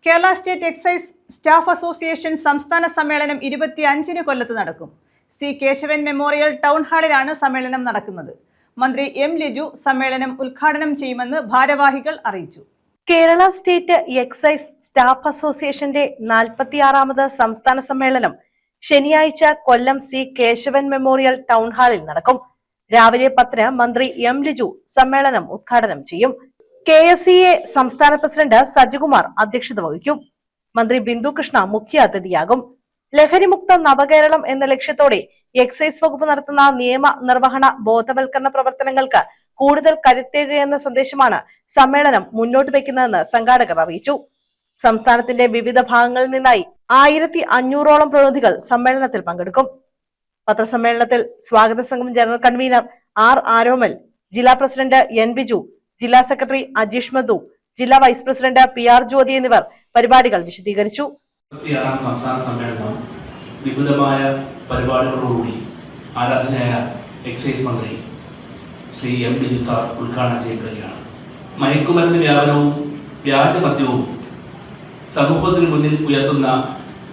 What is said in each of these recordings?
Kerala state excise staff association സംസ്ഥാന സമ്മേളനം 25-ന് കൊല്ലത്ത് നടക്കും. സി കേശവൻ മെമ്മോറിയൽ ടൗൺ ഹാളിലാണ് സമ്മേളനം നടക്കുന്നത്. മന്ത്രി എം ലിജു സമ്മേളനം ഉദ്ഘാടനം ചെയ്യുമെന്ന് ഭാരവാഹികൾ അറിയിച്ചു. കേരള സ്റ്റേറ്റ് എക്സൈസ് സ്റ്റാഫ് അസോസിയേഷന്റെ 46ാമത് സംസ്ഥാന സമ്മേളനം ശനിയാഴ്ച കൊല്ലം സി കേശവൻ മെമ്മോറിയൽ ടൗൺ ഹാളിൽ നടക്കും. രാവിലെ 10-ന് മന്ത്രി എം ലിജു സമ്മേളനം ഉദ്ഘാടനം ചെയ്യും. KSEA സംസ്ഥാന പ്രസിഡന്റ് സജികുമാർ അധ്യക്ഷത വഹിക്കും. മന്ത്രി ബിന്ദു കൃഷ്ണ മുഖ്യ അതിഥിയാകും. ലഹരിമുക്ത നവകേരളം എന്ന ലക്ഷ്യത്തോടെ എക്സൈസ് വകുപ്പ് നടത്തുന്ന നിയമ നിർവഹണ ബോധവൽക്കരണ പ്രവർത്തനങ്ങൾക്ക് കൂടുതൽ കരുത്തേകുകയെന്ന സന്ദേശമാണ് സമ്മേളനം മുന്നോട്ട് വയ്ക്കുന്നതെന്ന് സംഘാടകർ അറിയിച്ചു. സംസ്ഥാനത്തിന്റെ വിവിധ ഭാഗങ്ങളിൽ നിന്നായി 1500ഓളം പ്രതിനിധികൾ സമ്മേളനത്തിൽ പങ്കെടുക്കും. പത്രസമ്മേളനത്തിൽ സ്വാഗത സംഘം ജനറൽ കൺവീനർ ആർ ആരോമൽ, ജില്ലാ പ്രസിഡന്റ് എൻ ബിജു, ജില്ലാ സെക്രട്ടറി അജീഷ് മധു, ജില്ലാ വൈസ് പ്രസിഡന്റ് PR ജ്യോതി എന്നിവർ പരിപാടികൾ വിശദീകരിച്ചു. സംസ്ഥാന സമ്മേളനം വിപുലമായ പരിപാടികളോടുകൂടി ആരാധനായ എക്സൈസ് മന്ത്രി ശ്രീ എം ലിജു സാർ ഉദ്ഘാടനം ചെയ്യപ്പെടുകയാണ്. മയക്കുമരുന്ന് വ്യാപനവും വ്യാജമദ്യവും സമൂഹത്തിന് മുന്നിൽ ഉയർത്തുന്ന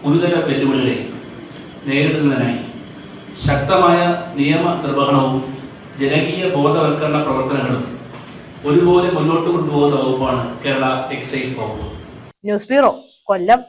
ഗുരുതര വെല്ലുവിളികളെ നേരിടുന്നതിനായി ശക്തമായ നിയമ നിർവഹണവും ജനകീയ ബോധവൽക്കരണ പ്രവർത്തനങ്ങളും ഒരുപോലെ മുന്നോട്ട് കൊണ്ടുപോകുന്ന വകുപ്പാണ് കേരള എക്സൈസ് വകുപ്പ്. ന്യൂസ് ബ്യൂറോ, കൊല്ലം.